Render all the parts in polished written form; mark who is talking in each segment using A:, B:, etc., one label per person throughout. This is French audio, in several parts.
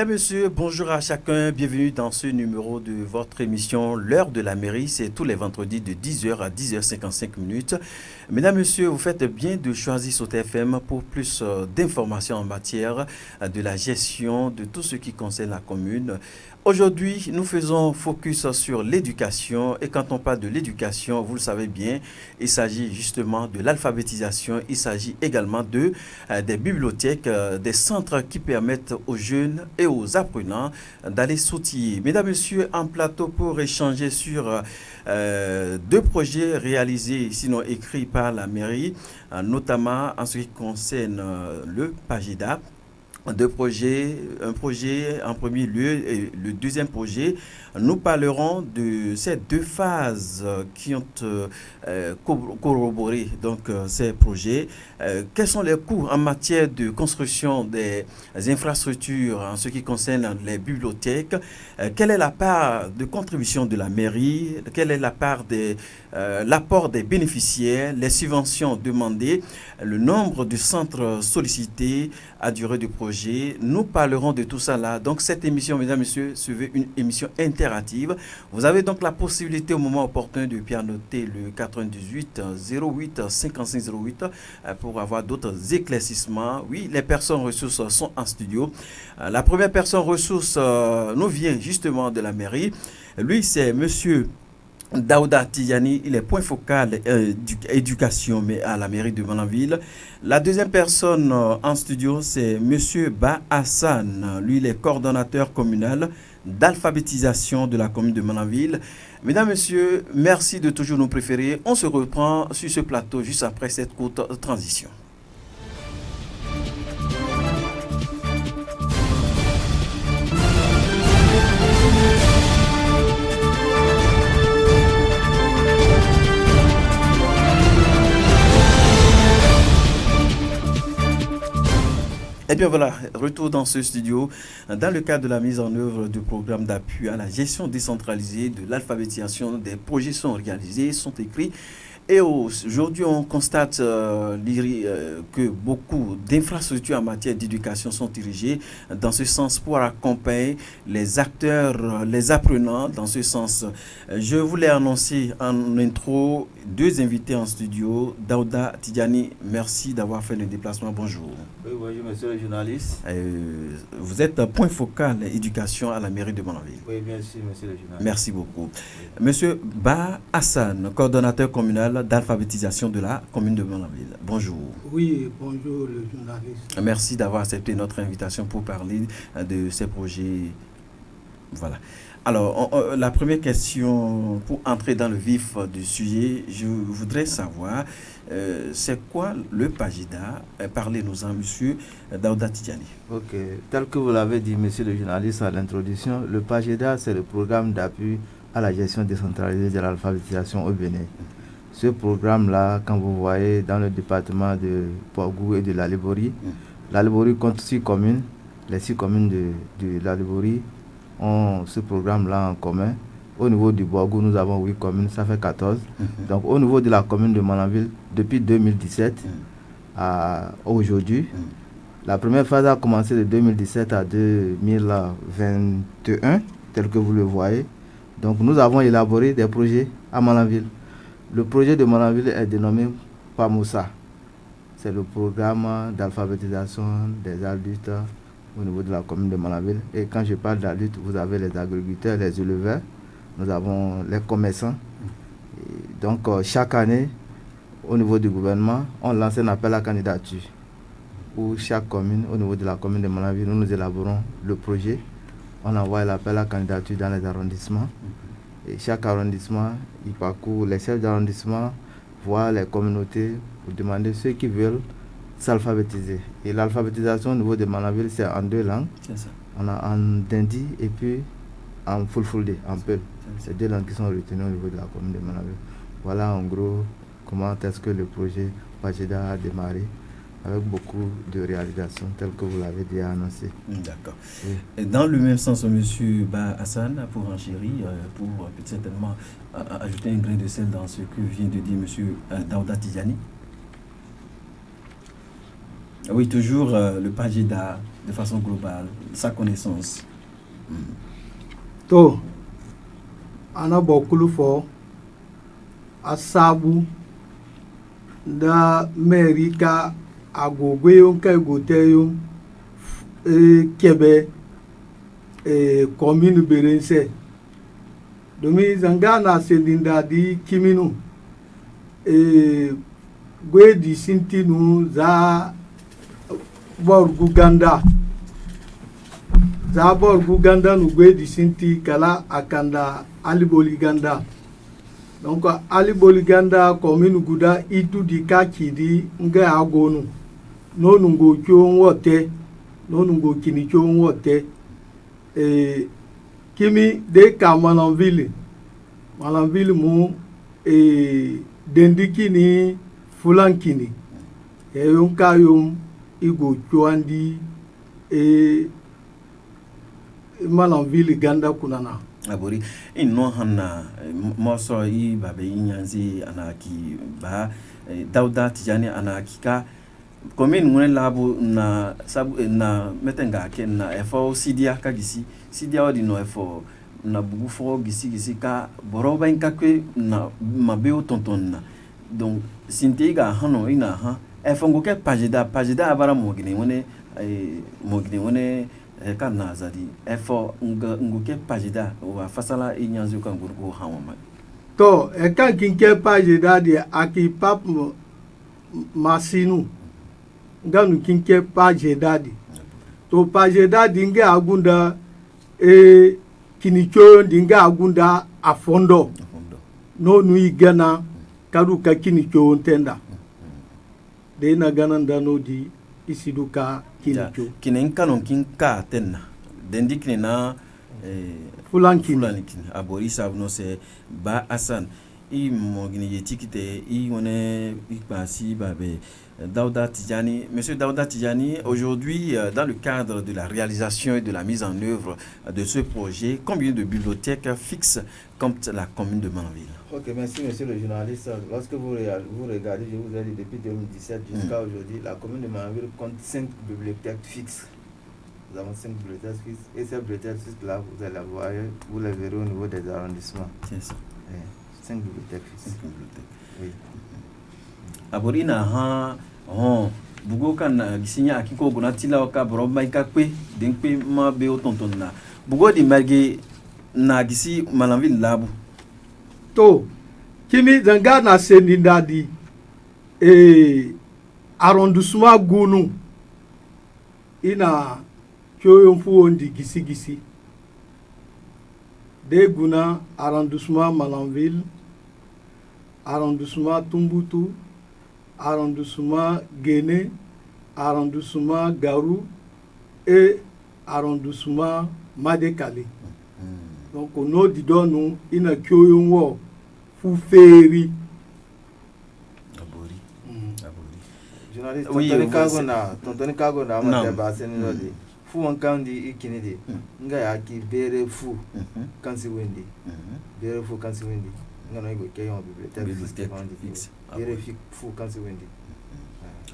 A: Mesdames, Messieurs, bonjour à chacun. Bienvenue dans ce numéro de votre émission L'heure de la mairie. C'est tous les vendredis de 10h à 10h55 minutes. Mesdames, Messieurs, vous faites bien de choisir Sauter FM pour plus d'informations en matière de la gestion de tout ce qui concerne la commune. Aujourd'hui, nous faisons focus sur l'éducation et quand on parle de l'éducation, vous le savez bien, il s'agit justement de l'alphabétisation, il s'agit également des bibliothèques, des centres qui permettent aux jeunes et aux apprenants d'aller s'outiller. Mesdames, Messieurs, en plateau pour échanger sur deux projets réalisés, sinon écrits par la mairie, notamment en ce qui concerne le PAGIDA. Deux projets, un projet en premier lieu et le deuxième projet, nous parlerons de ces deux phases qui ont corroboré ces projets. Quels sont les coûts en matière de construction des infrastructures en ce qui concerne les bibliothèques? Quelle est la part de contribution de la mairie? Quelle est la part de l'apport des bénéficiaires, les subventions demandées, le nombre de centres sollicités à durée du projet? Nous parlerons de tout ça là. Donc cette émission, mesdames et messieurs, suivez une émission interactive. Vous avez donc la possibilité au moment opportun de pianoter le 98 08 55 08 pour avoir d'autres éclaircissements. Oui, les personnes ressources sont en studio. La première personne ressource nous vient justement de la mairie. Lui, c'est monsieur Daouda Tidjani, il est point focal éducation mais à la mairie de Malanville. La deuxième personne en studio, c'est monsieur Ba Hassan. Lui, il est coordonnateur communal d'alphabétisation de la commune de Malanville. Mesdames, Messieurs, merci de toujours nous préférer. On se reprend sur ce plateau juste après cette courte transition. Et bien voilà, retour dans ce studio. Dans le cadre de la mise en œuvre du programme d'appui à la gestion décentralisée de l'alphabétisation, des projets sont réalisés, sont écrits. Et aujourd'hui, on constate que beaucoup d'infrastructures en matière d'éducation sont dirigées dans ce sens pour accompagner les acteurs, les apprenants dans ce sens. Je voulais annoncer en intro deux invités en studio. Daouda Tidjani, merci d'avoir fait le déplacement. Bonjour.
B: Oui, bonjour, monsieur le journaliste.
A: Vous êtes point focal éducation à la mairie de Malanville.
B: Oui, bien sûr, monsieur le journaliste.
A: Merci beaucoup. Monsieur Ba Hassan, coordonnateur communal d'alphabétisation de la commune de Malanville. Bonjour.
C: Oui, bonjour le journaliste.
A: Merci d'avoir accepté notre invitation pour parler de ces projets. Voilà. Alors, la première question, pour entrer dans le vif du sujet, je voudrais savoir, c'est quoi le PAGIDA? Parlez-nous-en, monsieur Daouda Tidjani.
B: Ok, tel que vous l'avez dit, monsieur le journaliste, à l'introduction, le PAGIDA, c'est le programme d'appui à la gestion décentralisée de l'alphabétisation au Bénin. Ce programme-là, quand vous voyez dans le département de Poagou et de l'Alébori, l'Alébori compte 6 communes. Les 6 communes de l'Alébori ont ce programme-là en commun. Au niveau du Poagou, nous avons 8 communes, ça fait 14. Donc au niveau de la commune de Malanville, depuis 2017 à aujourd'hui, la première phase a commencé de 2017 à 2021, tel que vous le voyez. Donc nous avons élaboré des projets à Malanville. Le projet de Malanville est dénommé PAMOUSA. C'est le programme d'alphabétisation des adultes au niveau de la commune de Malanville. Et quand je parle d'adultes, vous avez les agriculteurs, les éleveurs, nous avons les commerçants. Et donc chaque année, au niveau du gouvernement, on lance un appel à candidature. Où chaque commune, au niveau de la commune de Malanville, nous élaborons le projet. On envoie l'appel à candidature dans les arrondissements. Et chaque arrondissement, il parcourt les chefs d'arrondissement, voit les communautés pour demander ceux qui veulent s'alphabétiser. Et l'alphabétisation au niveau de Malanville, c'est en 2 langues. C'est ça. On a en Dindi et puis en Fulfulde, en Peul. C'est 2 langues qui sont retenues au niveau de la commune de Malanville. Voilà en gros comment est-ce que le projet PAGIDA a démarré, avec beaucoup de réalisations telles que vous l'avez déjà annoncé.
A: D'accord. Oui. Et dans le même sens, M. Ba Hassan, pour enchérir, pour certainement ajouter un grain de sel dans ce que vient de dire M. Daouda Tidjani. Oui, toujours le PAGIDA de façon globale, sa connaissance.
C: To ana bokulu fo asabu da merika agogweyon ka goteyon kebe commune berense domin zanga na selinda di kiminu gwedi sintinu za borgu ganda nu gwedi sinti kala akanda aliboli ganda donc aliboli ganda commune guda itu di kakidi nga agonu nonu ngo kyon wote nonu ngo kini kyon wote kimi de ka Malanville mu dendikini fulankini yon kayom igo kyoandi Malanville ganda kunana
A: abori inno hanna moso i babe inyanzi anaki ba Dauda Tijani anakika commune ngone labo na sabu na metenga ke na efo sidia kagisi sidia odi no efo na bugu fo gisi ka boroba inkakwe na mabeo tontonna donc sintiga hano ina ha efo ngoke pagida abara mogine wone kana zadi efo ngoke pagida wa fasala inyanzu kan gurgo hawama
C: to kan kinke pagida de akipap masinu nganu kinke pagida to pagida dinge agunda kinicho dinga agunda afondo no nui gana kadu ka kinicho ntenda de na gana ndano di isiduka kinicho
A: kinen kanon kinka tenna dendi kinena
C: fulankini
A: abori sabno se ba asan i mogini yetikite i wone ikbasi babe Dauda Tijani. Monsieur Dauda Tijani, aujourd'hui, dans le cadre de la réalisation et de la mise en œuvre de ce projet, combien de bibliothèques fixes compte la commune de Malanville?
B: Ok, merci monsieur le journaliste. Lorsque vous regardez, je vous ai dit depuis 2017 jusqu'à aujourd'hui, la commune de Malanville compte 5 bibliothèques fixes. Nous avons 5 bibliothèques fixes et ces bibliothèques fixes-là, vous allez voir, vous les verrez au niveau des arrondissements.
A: C'est ça.
B: 5 bibliothèques fixes.
A: 5 bibliothèques.
B: Oui.
A: Aborina ha bugo kan gisinya akiko gonatila ka boromba ikakwe denkwe ma be otontonna bugo di marge na gisi Malanville labu
C: to kimi zanga na senindadi arrondissement gunu ina kyoyon fuondi gisi de guna arrondissement Malanville, arrondissement Tumbutu, arrondissement Guéné, arrondissement Garou et arrondissement Madekali. Donc on a dit nous il a kyoyon wo fu féri.
B: Journaliste,
A: oui,
B: Tontoni Kagona, fu wankandi ikinidi nga yaki bere fu kansi wendi bere fu kansi wendi nga no igo keyon bibliothèque fixe bere fu kansi wendi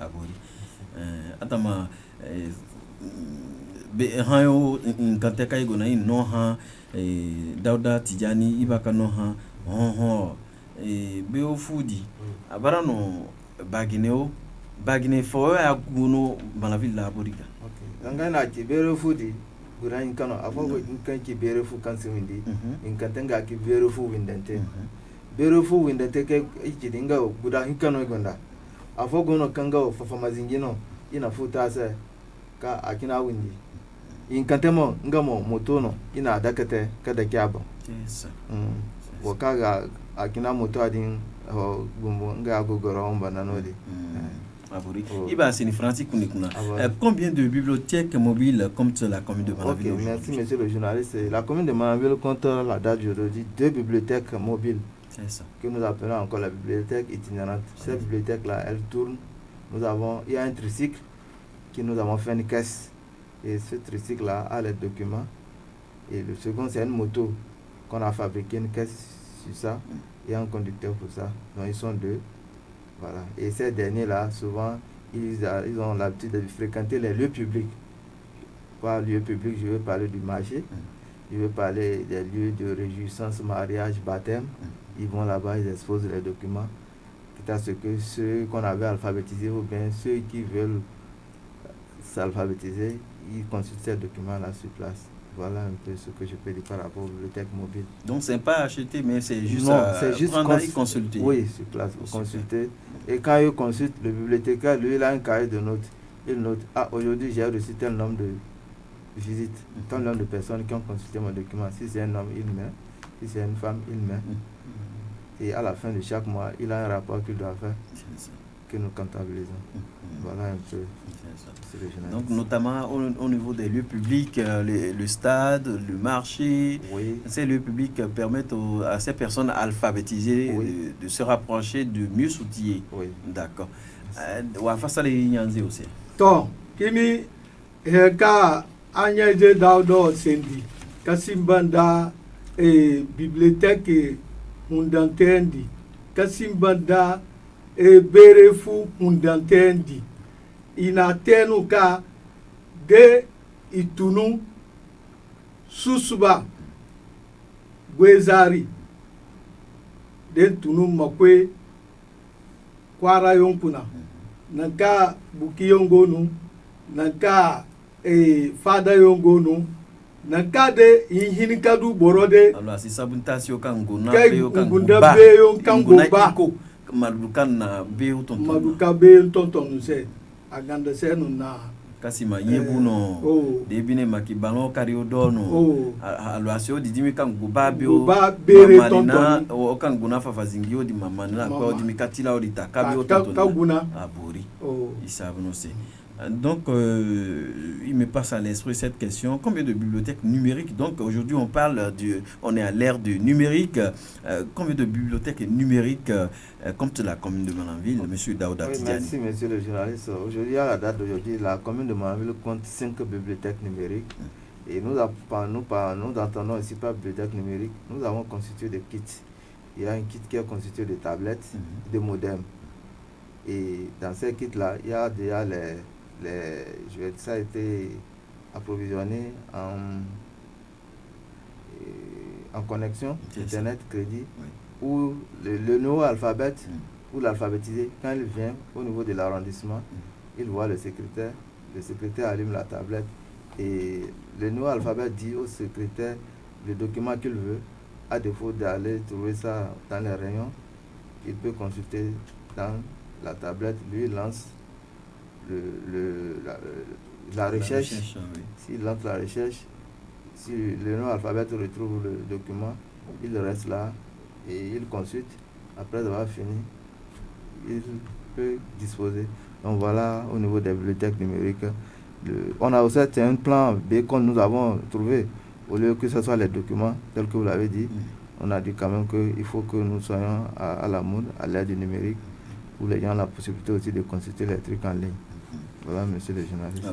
A: abori atama be hayo nkante kai go na no ha Dauda Tijani ibaka no ha be o fudi abara no bagine fo ya guno Malanville laboriga.
B: Nga na ki bere fu di gura in kano afogo in kan ki bere fu kan se windi in kan tanga ki bere fu windante bere fu windante ke iki dinga gura in kano gonda afogo no kanga o fafa mazingino ina futa se ka akina windi in kan temo nga mo motono ina dakate kada kyaba
A: yes
B: wakaga akina moto adin gumbo nga agogoro omba nanodi.
A: Iba c'est Francis Kunikuna. Combien de bibliothèques mobiles compte la commune de Malanville?
B: Ok, merci monsieur le journaliste. La commune de Malanville compte la date d'aujourd'hui 2 bibliothèques mobiles.
A: C'est ça.
B: Que nous appelons encore la bibliothèque itinérante. Cette bibliothèque-là, elle tourne. Il y a un tricycle qui nous avons fait une caisse. Et ce tricycle-là a les documents. Et le second, c'est une moto qu'on a fabriqué, une caisse sur ça. Il y a un conducteur pour ça. Donc ils sont 2. Voilà. Et ces derniers-là, souvent, ils ont l'habitude de fréquenter les lieux publics. Par lieu public, je vais parler du marché. Je vais parler des lieux de réjouissance, mariage, baptême. Ils vont là-bas, ils exposent les documents. Quitte à ce que ceux qu'on avait alphabétisés ou bien ceux qui veulent s'alphabétiser, ils consultent ces documents-là sur place. Voilà un peu ce que je peux dire par rapport aux bibliothèques mobiles.
A: Donc, c'est pas acheter, mais c'est juste,
B: prendre
A: et consulter.
B: Oui, sur place, vous consultez. Et quand il consulte, le bibliothécaire, lui, il a un cahier de notes. Il note, aujourd'hui, j'ai reçu tel nombre de visites, tel nombre de personnes qui ont consulté mon document. Si c'est un homme, il met. Si c'est une femme, il met. Et à la fin de chaque mois, il a un rapport qu'il doit faire, que nous comptabilisons. Voilà un peu.
A: Donc, notamment au niveau des lieux publics, le stade, le marché, ces lieux publics permettent à ces personnes alphabétisées de se rapprocher, de mieux s'outiller. D'accord. Face à les aussi.
C: Donc, kimi heka anyaje daudo sendi kasimbanda bibliothèque hundantendi kasimbanda berefu hundantendi ina tenuka de itunu susuba gwezari den tunu makwe kwara yonkuna nanka buki yongonu nanka fada yongonu nanka de inhinikadu borode
A: alors si sabuntasio kanguna
C: beyo kangoba
A: madukan beyo tonton
C: maduka beyo tonton se aganda senu na
A: kasima yebuno debine makibano kariodono alwasio didimi kanguba beyo
C: bere tonton
A: o kanguna fafazingio di mamana kwa di mikatila o ditakabio tonton
C: kaguna
A: abori isabuno se. Donc, il me passe à l'esprit cette question. Combien de bibliothèques numériques? Donc, aujourd'hui, on est à l'ère du numérique. Combien de bibliothèques numériques compte la commune de Malanville, M. Daouda Tidiane?
B: Merci, monsieur le journaliste. Aujourd'hui, à la date d'aujourd'hui, la commune de Malanville compte 5 bibliothèques numériques. Et nous entendons ici pas bibliothèque numérique. Nous avons constitué des kits. Il y a un kit qui est constitué de tablettes, de modems. Et dans ces kits-là, il y a déjà ça a été approvisionné en connexion internet crédit où le nouveau alphabet ou l'alphabétisé, quand il vient au niveau de l'arrondissement, il voit le secrétaire allume la tablette et le nouveau alphabet dit au secrétaire le document qu'il veut. À défaut d'aller trouver ça dans les rayons, il peut consulter dans la tablette, lui lance la recherche. S'il lance la recherche, si le nom alphabet retrouve le document, il reste là et il consulte. Après avoir fini, il peut disposer. Donc voilà, au niveau des bibliothèques numériques, on a aussi un plan B que nous avons trouvé. Au lieu que ce soit les documents, tels que vous l'avez dit, on a dit quand même qu'il faut que nous soyons à la mode, à l'ère du numérique, où les gens ont la possibilité aussi de consulter les trucs en ligne. Voilà, monsieur le journaliste.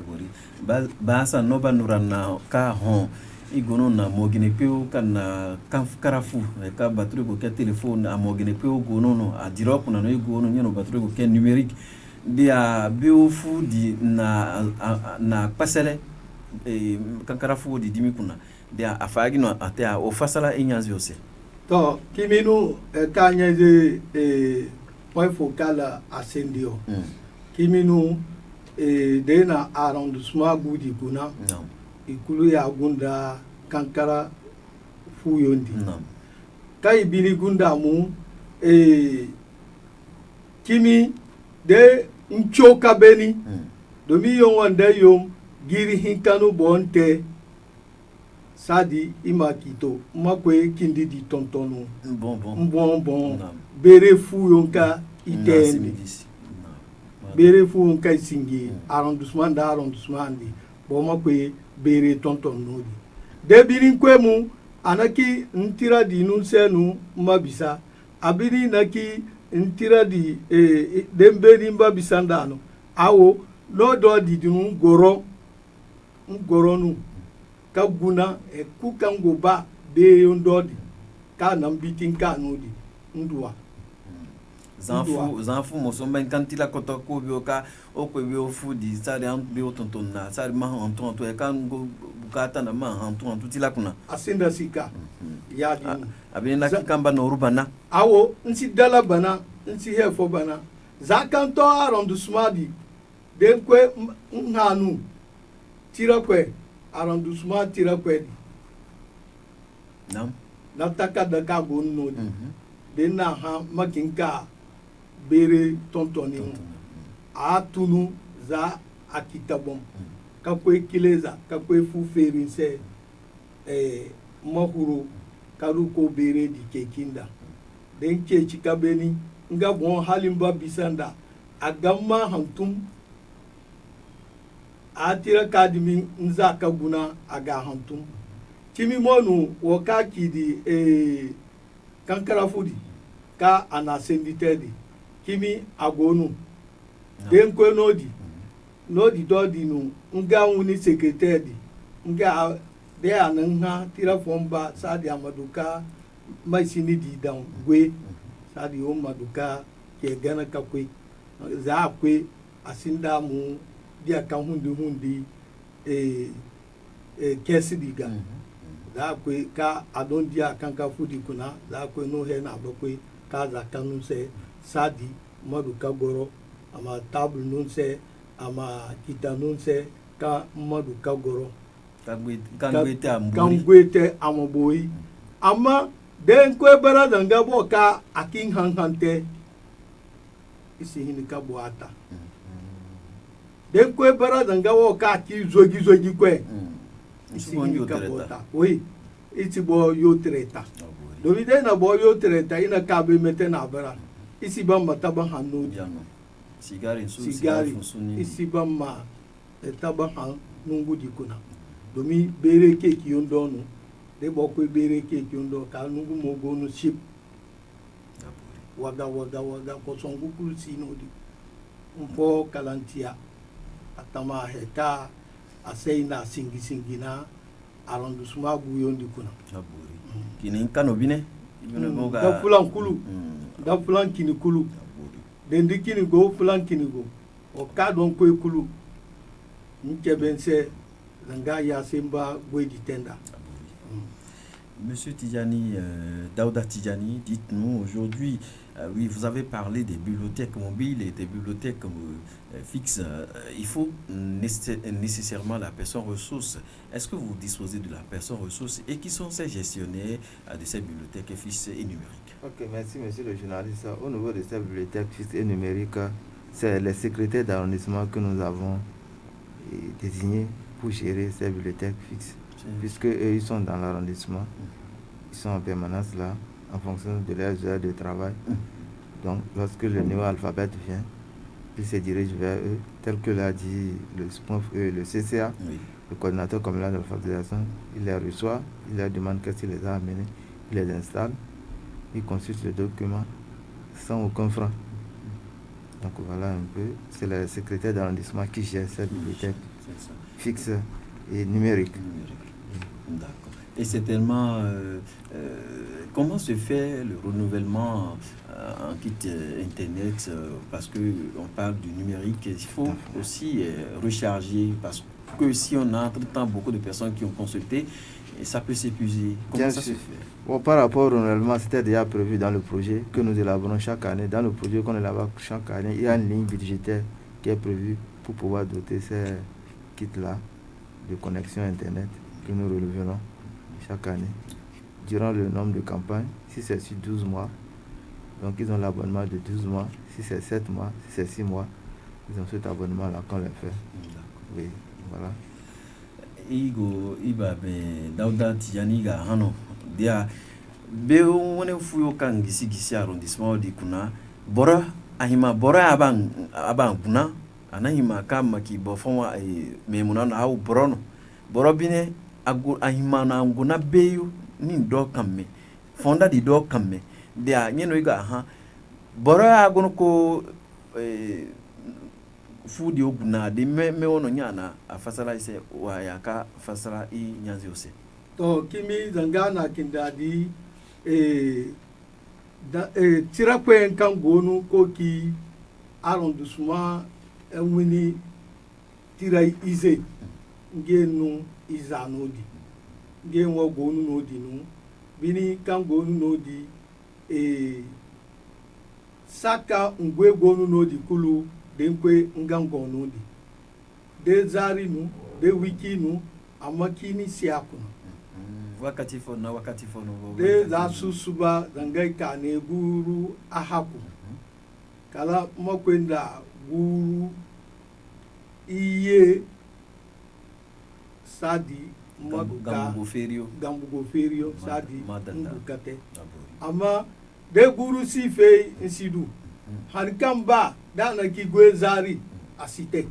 A: Basa noba nurana ka hon igono na mogine peo kana karafu ka batru ko ke téléphone a mogine peo gono no a dirop na no igono nyeno batru ko ke numérique dia biofu di na pasele kankarafu di dimi kuna dia afagi no atea o fasala inyazi ose
C: to kiminu kanyaze point focal asendio kiminu dena arrondissement gudi kuna ikulu ya gunda kankara fuyondi kai bini gunda mu kimi de nchoka beni domi yon wanda yom giri hinkanu bonte sadi imakito makwe kindi di tontonu bon bere fuyonka iteni bere fuyonka singi arrondissement di boma kwe bere tonton nodi de biri kwemu anaki ntira di nunsenu mabisa abiri naki ntira di demberi mbabisa ndano awo lodo di dinu ngoro nu ka guna ku kango ba be yondodi ka nambitin ka nodi ndua
A: zanfu mosomba kantila koto ko bioka o ko bio fudi sari an bio tontona sari ma hantu hantu e kan go bukata na ma hantu hantu tila kuna
C: asinda sika ya di
A: abina kikamba no rubana
C: awo nsi dala bana nsi hefo bana zakanto arrondissement di den kwe nhanu tira kwe arrondissement tira kwe di
A: nam
C: na taka da ka go no di den na ha makinka bere tontoni a tunu za akitabom ka kwe kileza ka kwe fu ferinse mahuro karu ko bere di kekinda den ke chikabeni nga bon halimba bisanda agamma hantum atira kadimi nza kaguna aga hantum kimi monu wakaki di kankara fudi ka anasenditedi kimi agonu den ko nodi dodi nu nga wuni secretary nga de ananga tira fomba sadi amaduka maisini di dan gwe sadi o maduka ke gana kakwe za kwe asinda mu dia kan hundi kesi diga za kwe ka adon dia kanka fudi kuna za kwe no he na bakwe ka za kanu se sadi maduka goro ama table nun se ama kita nun se ka maduka goro kangwete amaboi ama den kwe bara danga bo ka akin hanhante isi hini ka boata den kwe bara danga bo ka ki zogi kwe isi hini ka boata oui iti bo yo treta dobi de na bo yo treta ina ka be mete na bara isi ba mata ba hanu sigari isi ba ma etaba han nungu dikuna domi bere keki yondo no de bokwe bere keki yondo ka nungu mogo no ship waga ko songu kulsi no di mpo kalantia atama heta aseina singi na arrondissement bu yondi kuna
A: aburi kini kano bine
C: da fulan kulu da fulan kini kulu den dikini go fulan kini go o ka don ko kulu nkebense
A: Monsieur Tidjani, Daouda Tidjani, dites-nous aujourd'hui, oui, vous avez parlé des bibliothèques mobiles et des bibliothèques fixes. Il faut nécessairement la personne ressource. Est-ce que vous disposez de la personne ressource et qui sont ces gestionnaires de ces bibliothèques fixes et numériques?
B: Ok, merci monsieur le journaliste. Au niveau de ces bibliothèques fixes et numériques, c'est les secrétaires d'arrondissement que nous avons désignés pour gérer ces bibliothèques fixes, puisque eux, ils sont dans l'arrondissement, ils sont en permanence là, en fonction de leurs heures de travail. Donc, lorsque le niveau alphabet vient, ils se dirigent vers eux, tel que l'a dit le CCA, le coordinateur communal de l'alphabétisation. Il les reçoit, il leur demande qu'est-ce qu'il les a amenés, il les installe, il consulte le document sans aucun franc. Donc voilà un peu, c'est le secrétaire d'arrondissement qui gère cette bibliothèque fixe et numérique.
A: D'accord. Et c'est tellement... comment se fait le renouvellement en kit Internet parce qu'on parle du numérique, il faut aussi recharger parce que si on a entre-temps beaucoup de personnes qui ont consulté, ça peut s'épuiser. Comment ça se fait?
B: Bon, par rapport au renouvellement, c'était déjà prévu dans le projet que nous élaborons chaque année. Dans le projet qu'on élabore chaque année, il y a une ligne budgétaire qui est prévue pour pouvoir doter ces kits-là de connexion Internet que nous renouvelons chaque année. Durant le nombre de campagnes, si c'est sur 12 mois, donc ils ont l'abonnement de 12 mois. Si c'est 7 mois, si c'est 6 mois, ils ont cet abonnement-là qu'on les fait. Oui, voilà.
A: Igo ibabe Daouda Tidjani ga hano dia be wone fuyo kan gisi arrondissement di kuna bora ahima bora aban kuna anahima kama ki bofon memuna na au brono boro bine ahima na nguna beyu ni do kamme fonda di do kamme dia nyeno iga ha bora agono ko fudi oguna de me wono nyana afasala ise wa yaka fasala nyanzi ose
C: to kimi zangana kindadi tira kwen kan gonu ko ki arrondissement wini tira ize nge nu iza nodi nge wo gonu nodi nu bini kan gonu nodi saka ngwe gonu nodi kulu denkwe ngango nodi de zari nu de wiki nu amakini siakuna
A: wakati fono
C: de za susuba zangai kane guru ahaku kala makwenda guru iye sadi gambugo ferio sadi ngukate ama de guru si fe insidu harikamba dana ki gwezari asite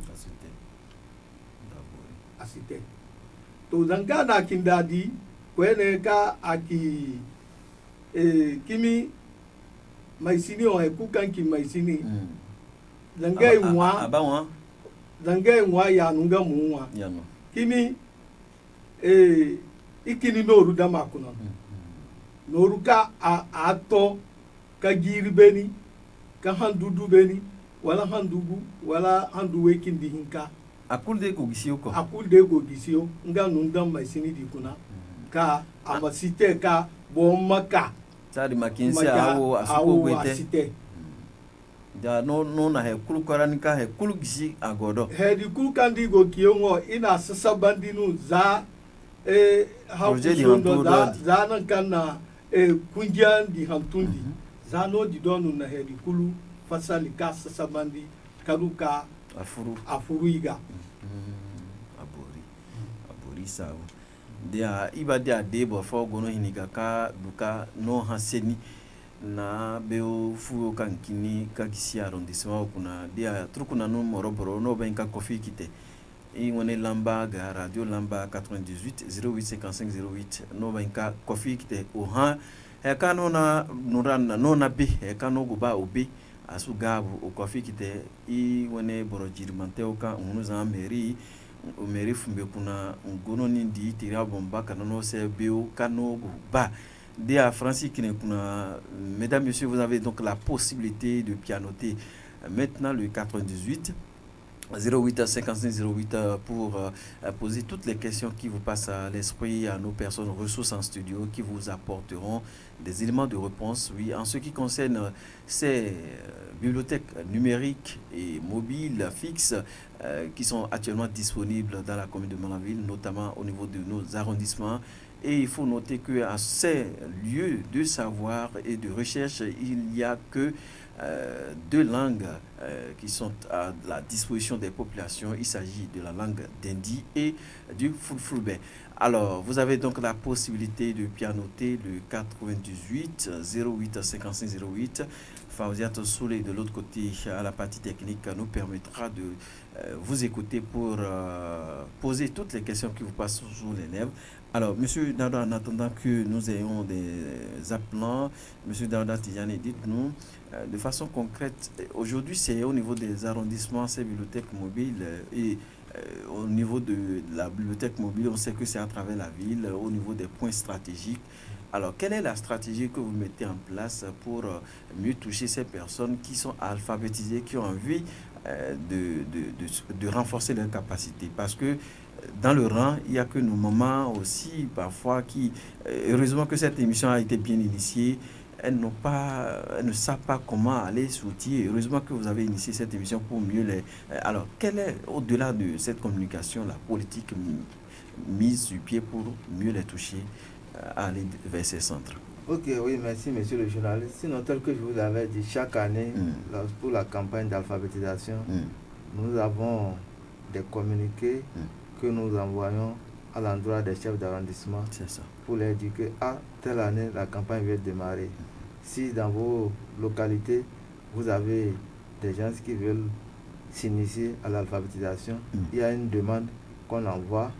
C: to zanga na kindadi kwene ka aki kimi maisini o ekukan ki maisini zangai mwa ya nunga muwa kimi ikini noru dama kuna noru ka ato ka giri beni ka handudu beni wala handugu wala handu wekindi hinka
A: akulde
C: go gisio nga nunga maisini di kuna ka amasite ka bomaka
A: sari makinsi awo asuko gwete da no na he kulu korani ka he kulu gisi agodo
C: he di kulu kandi go kiyongo ina sasa bandinu za hausundo za nan kana kunjan di hantundi za no di donu na he di kulu fasali ka sasa bandi karuka afuru iga
A: abori sawo dia iba dia debo fo gono hinika ka duka no haseni na beo fuo kankini ka kisi arrondissement kuna dia trukuna no moroboro no benka kofi kite i woni lamba ga radio lamba 98 08 55 08 no benka kofi kite o ha e kano na nurana no na bi e kano guba obi asu gabu o kofi kite i woni boro jirmante o ka unu za o mairie fumbe kuna ngono nindi tira bomba kana no se bio kano ba de à Francis qui kuna. Mesdames, messieurs, vous avez donc la possibilité de pianoter maintenant le 98 08 55 08 pour poser toutes les questions qui vous passent à l'esprit à nos personnes ressources en studio qui vous apporteront des éléments de réponse. Oui, en ce qui concerne ces bibliothèques numériques et mobiles fixes qui sont actuellement disponibles dans la commune de Malanville, notamment au niveau de nos arrondissements. Et il faut noter qu'à ces lieux de savoir et de recherche, il n'y a que deux langues qui sont à la disposition des populations. Il s'agit de la langue d'Indi et du Fulfulbe. Alors, vous avez donc la possibilité de pianoter le 98 08 55 08. Fawziat Souley de l'autre côté à la partie technique nous permettra de vous écouter pour poser toutes les questions qui vous passent sous les lèvres. Alors, Monsieur Dada, en attendant que nous ayons des appelants, Monsieur Dada Tijani, dites-nous de façon concrète, aujourd'hui c'est au niveau des arrondissements, ces bibliothèques mobiles et au niveau de la bibliothèque mobile, on sait que c'est à travers la ville, au niveau des points stratégiques. Alors, quelle est la stratégie que vous mettez en place pour mieux toucher ces personnes qui sont alphabétisées, qui ont envie de renforcer leurs capacités? Parce que dans le rang, il n'y a que nos mamans aussi, parfois, qui... heureusement que cette émission a été bien initiée. Elles ne savent pas comment aller s'outiller. Heureusement que vous avez initié cette émission pour mieux les... Alors, quelle est, au-delà de cette communication, la politique mise sur pied pour mieux les toucher à aller vers ces centres?
B: Ok, oui, merci, monsieur le journaliste. Sinon, tel que je vous l'avais dit, chaque année, pour la campagne d'alphabétisation, nous avons des communiqués que nous envoyons à l'endroit des chefs d'arrondissement pour leur dire que telle année, la campagne va démarrer. Si dans vos localités, vous avez des gens qui veulent s'initier à l'alphabétisation, il y a une demande qu'on envoie.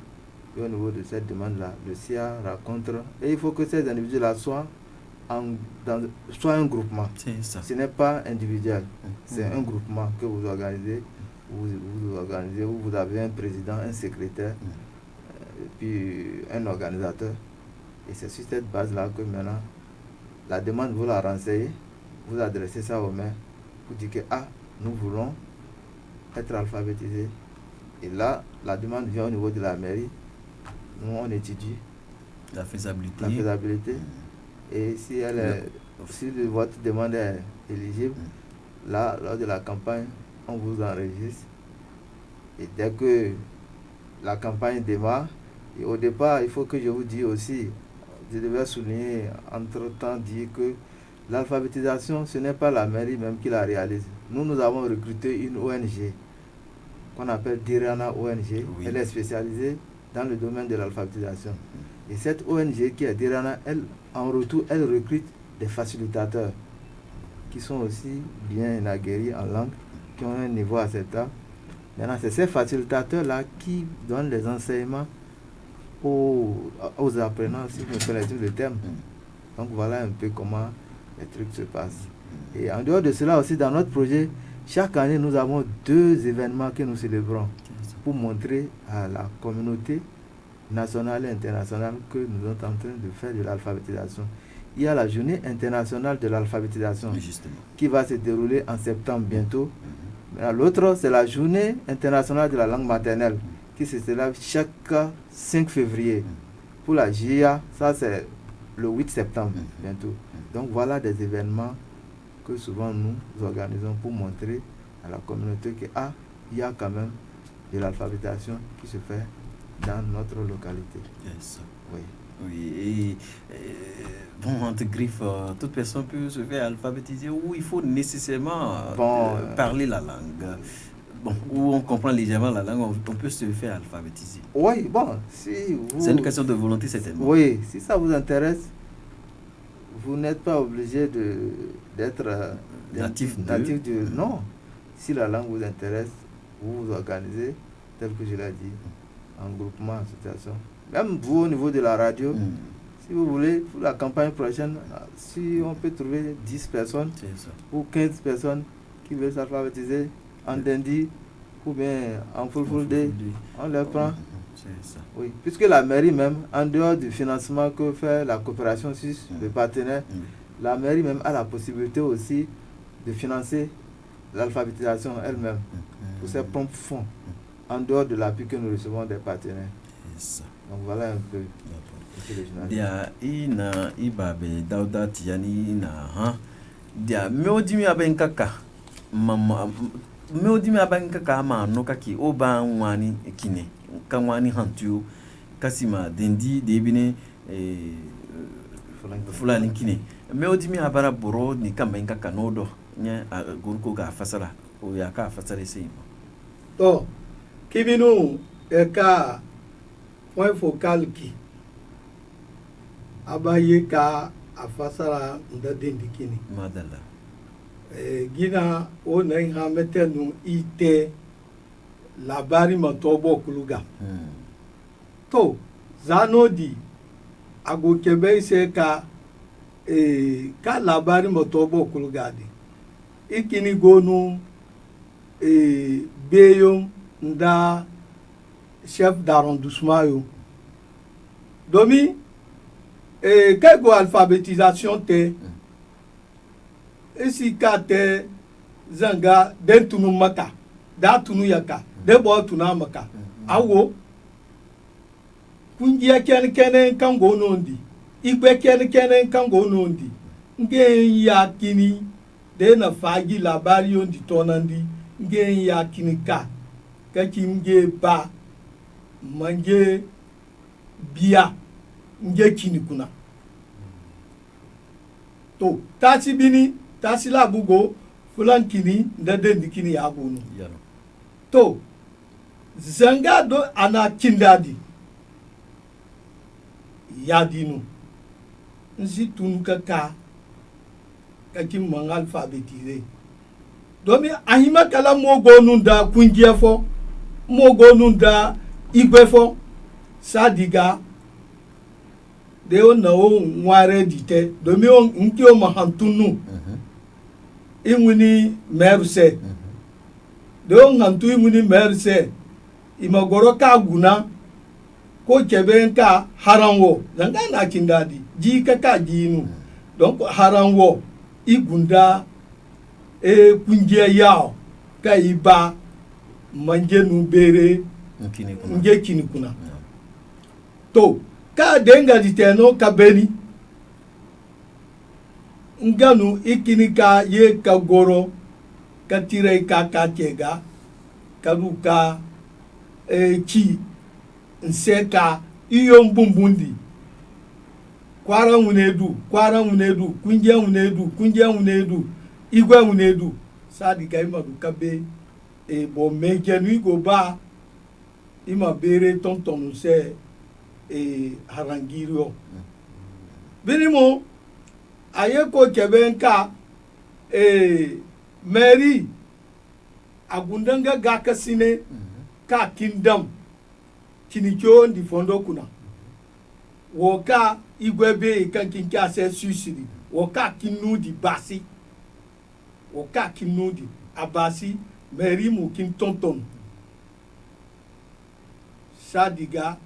B: Et au niveau de cette demande-là, le CIA rencontre. Et il faut que ces individus-là soient un groupement. Ce n'est pas individuel. C'est un groupement que vous organisez. Vous organisez où vous avez un président, un secrétaire, puis un organisateur. Et c'est sur cette base-là que maintenant, la demande, vous la renseignez. vous adressez ça aux maires pour dire que nous voulons être alphabétisés. Et là, la demande vient au niveau de la mairie. Nous, on étudie
A: la faisabilité.
B: Et si votre demande est éligible, là, lors de la campagne, on vous enregistre. Et dès que la campagne démarre, et au départ, il faut que je vous dise aussi, je devais souligner, entre-temps, dire que l'alphabétisation, ce n'est pas la mairie même qui la réalise. Nous avons recruté une ONG qu'on appelle Dirana ONG. Oui. Elle est spécialisée dans le domaine de l'alphabétisation. Et cette ONG qui est Dirana, en retour, elle recrute des facilitateurs qui sont aussi bien aguerris en langue, qui ont un niveau acceptable. Maintenant, c'est ces facilitateurs-là qui donnent les enseignements aux apprenants, si vous me permettez le terme. Donc voilà un peu comment les trucs se passent. Et en dehors de cela aussi, dans notre projet, chaque année, nous avons 2 événements que nous célébrons pour montrer à la communauté nationale et internationale que nous sommes en train de faire de l'alphabétisation. Il y a la journée internationale de l'alphabétisation qui va se dérouler en septembre bientôt. L'autre, c'est la journée internationale de la langue maternelle qui se célèbre chaque 5 février. Pour la GIA, ça c'est le 8 septembre bientôt. Donc voilà des événements que souvent nous organisons pour montrer à la communauté qu'il y a quand même de l'alphabétisation qui se fait dans notre localité.
A: Yes.
B: Oui.
A: Oui, bon, entre griffes, toute personne peut se faire alphabétiser ou il faut nécessairement parler la langue. Bon, où on comprend légèrement la langue, on peut se faire alphabétiser.
B: Oui, bon, si vous...
A: C'est une question de volonté, certainement.
B: Oui, si ça vous intéresse, vous n'êtes pas obligé d'être
A: natif
B: de... Non, si la langue vous intéresse, vous vous organisez, tel que je l'ai dit, en groupement, en association. Même vous, au niveau de la radio, si vous voulez, pour la campagne prochaine, si on peut trouver 10 personnes ou 15 personnes qui veulent s'alphabétiser en Dindi ou bien en Fulfulde, on les prend.
A: Ça.
B: Oui, puisque la mairie même, en dehors du financement que fait la coopération suisse, le partenaire, la mairie même a la possibilité aussi de financer l'alphabétisation elle-même pour ses propres fonds, en dehors de l'appui que nous recevons des partenaires. Donc voilà un peu.
A: Dia ina ibabe dauda tiani ina dia meodimi abenkaka mama meodimi abenkaka ma no kaki oba nwani kine kanwani hantu kasima dendi debine fulani kine meodimi abara boro ni kamenkaka nodo nya gurko ga fasara o ya ka fasara sai
C: to kibinu eka point focal qui abaye ka afasara ndendi kini
A: madala
C: gina o na ha metenu ite labari matobo kuluga to zanodi ago kebe se ka labari matobo kuluga di ikini gonu beyo nda chef d'arrondissement yo domi kego alphabétisation te esi ka te zanga den tunu maka da tunu yaka de bo tunu maka awo kungiya ken kango nondi igbe ken kango nondi nge ya kini de na fagi labari ondi tonandi nge ya kini ka nge ba manje biya nge kini kuna to tasi labugo fulan kini ndade ndikini ya gonu to zanga do ana kindadi yadinu nsi tunu kaka kaki mang alphabétisé domi ahima kala mogo nunda kungiya fo mogo nunda igwe fo sadiga de o na o nware dite domi o nki o mahantunu imuni merse de o ngantu imuni merse imagoro ka guna ko kebe haranwo zanga na kindadi ji kaka jinu donc haranwo igunda kungiya yawo ka iba manje nu bere nge kini kuna to ka denga diteno ka beni nganu ikini ka ye ka goro ka tire ka chega ka luka ki nseka iyo mbumbundi kwara ngunedu kunje ngunedu igwe ngunedu sadi ka ima duka be bo mejenu igo ba ima bere tontonu se harangirio binimo aye ko kebe nka Mary agundanga gakasine ka kingdom kinicho ndi fondo kuna woka igwebe kan kinka se suicide woka kinudi basi woka kinudi abasi Mary mu kin tonton sadiga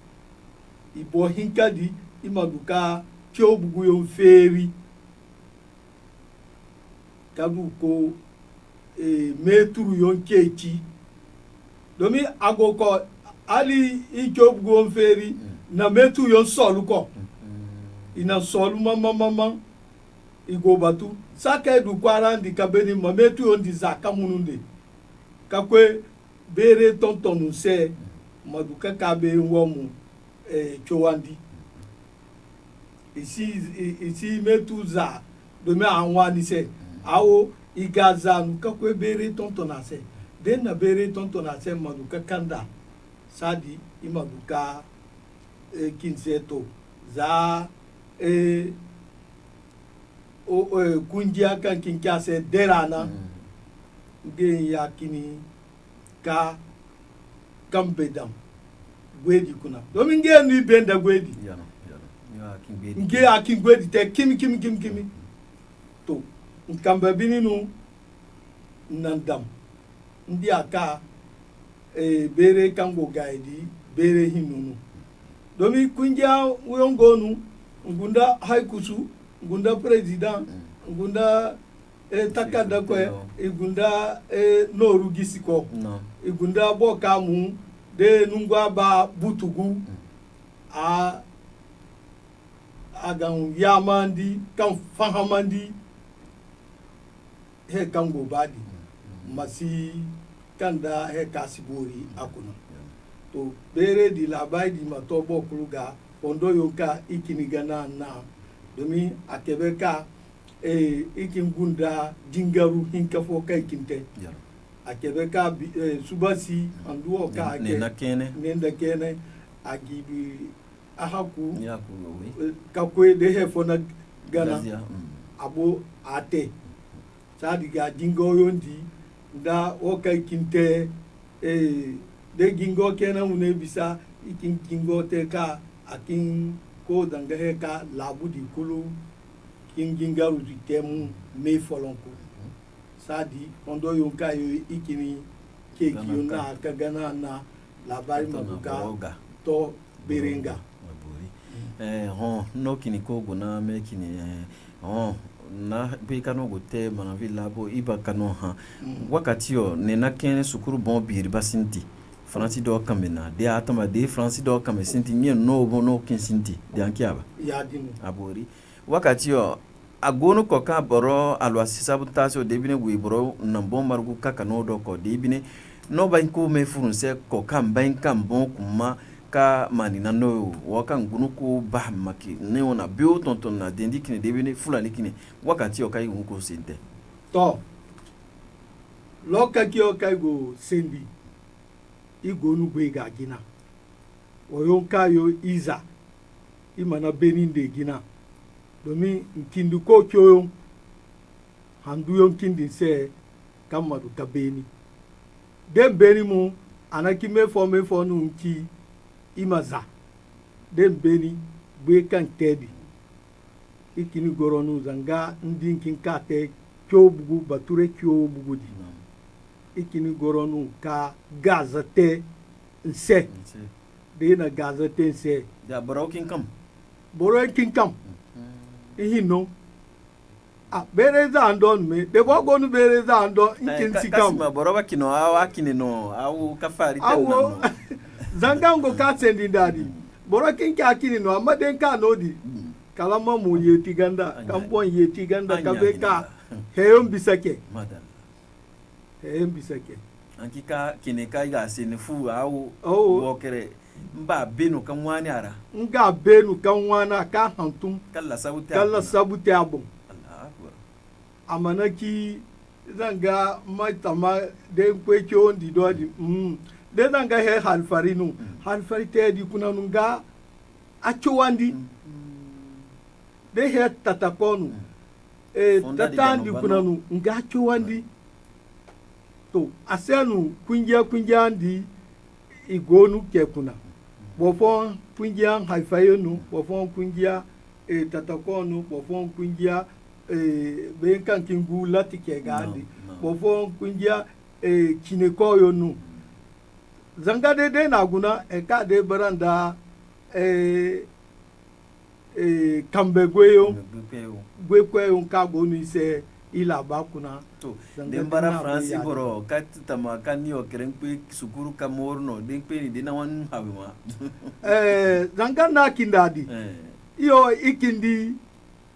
C: ibo hinkadi imaduka kyobugu yo feri kabuko meturu yon kechi domi agoko ali ikyobugu yo feri na metu yon solu ko ina solu mama igo batu saka du kwara ndi kabeni mametu yon di zakamununde kakwe bere tontonu se maduka kabe womu chowandi isi metu za domi anwani se awo igaza kakwe bere tontona se den na bere tontona se maduka kanda sadi imaduka kinseto za kunjia kan kinkia se derana gen yakini ka kambedam gwedi kuna domi nge nu benda gwedi nge akin gwedi te kimi to nkamba bininu nandam ndi aka bere kango gaidi bere hinunu domi kunja uyongonu ngunda haikusu ngunda president ngunda takada kwe igunda noru gisiko igunda bokamu de nungwa ba butugu agan yamandi kan fahamandi he kango badi masi kanda he kasibori akuna to bere di labai di matobo kuluga ondo yoka ikinigana na domi akebeka ikingunda dingaru hinkafo kai kinte akebeka subasi anduo ka
A: nenda
C: kene agibi ahaku kakwe de he fona gana abo ate sadiga dingo yondi da okai kinte de gingo kena une bisa ikin gingo te ka akin ko danga he ka labudi kulu kin gingaru di temu me folonko sadi ondo yonka yo ikini keki yona kagana na labari mabuka to berenga
A: no kini ko gona me kini na be kano gote manavi labo iba kano ha wakati yo nena ken sukuru bon biri basinti Francis do kamena de atama de Francis do kamena sinti nye no bono kin sinti de ankiaba
C: ya dinu
A: abori wakati yo agono ko ka boro alwa sisabutasio debine wi boro nambo margu kaka no do ko debine no ban ko me furunse ko kan ban kan bon kuma ka manina no waka ngunu ko ba maki ne ona bio tonton na dendi kine debine fulani kine wakati yo kai ko sente
C: to lokaki yo kai go sendi igonu gwega gina oyonka yo iza imana beninde gina domin nkindi ko kyoyo handu yo nkindi se kamadu kabeni dem beni mu anaki me fo nu nki imaza dem beni gbe kan tedi ikini goronu zanga ndi nkinka te kyobugu bature kyobugu di ikini goronu ka gazate nse de na gazate nse
A: ya borokin kam
C: ihi no bereza andon me de bogo nu bereza andon inkin sikam
A: kasima boroba kino awa kinino awu kafari
C: awo zangango ka sendi dadi boro kinki akini no amma den ka nodi kalama mu yeti ganda kambon yeti ganda kabe ka heyon bisake
A: madal
C: heyon bisake
A: ankika kineka ga sinifu awu
C: Oh.
A: wokere mba benu kan wani ara
C: nga benu kan wana ka hantum
A: kalla sabuta
C: kala sabute abun
A: Allah akbar
C: amanaki zanga maitama de kweke ondi dodi de zanga he halfarinu halfari te di kuna nunga achowandi de he tatakonu
A: Fonda di
C: tatandi
A: Ganobano.
C: kuna nu nga achowandi to asenu kunja andi igonu ke kuna bofon kunja halfayenu bofon kunja tatakonu bofon kunja ben kan kingu lati ke gandi bofon kunja kinekoyo nu zanga de na guna ka de baranda kambegweyo gwekweyo ka gonu se ila bakuna
A: to
C: Zanga
A: den bara
C: dina
A: franci
C: abu
A: boro kat tama kan yo keren pe sukuru kamorno den pe ni dina wan habima
C: zanga na kindadi iyo ikindi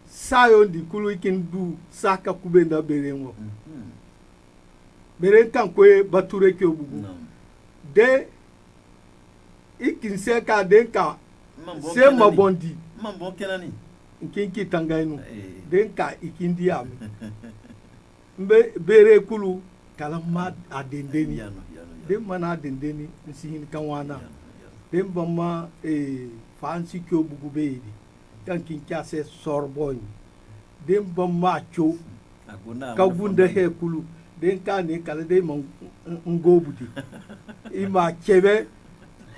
C: sayo ndi kulu ikindu saka kubenda berengo beren kan kwe bature ke obugu de ikin se ka den ka se mabondi
A: mambo kenani
C: nkinki tangainu den ka ikindi am mbe bere kulu kala ma adendeni
A: yano
C: den mana adendeni nsihin kan wana den bama fansi ke obugu beedi kan kinka se sorbonne den bama cho
A: aguna
C: ka gunda he kulu den ka ne kala de man ngobuti ima chebe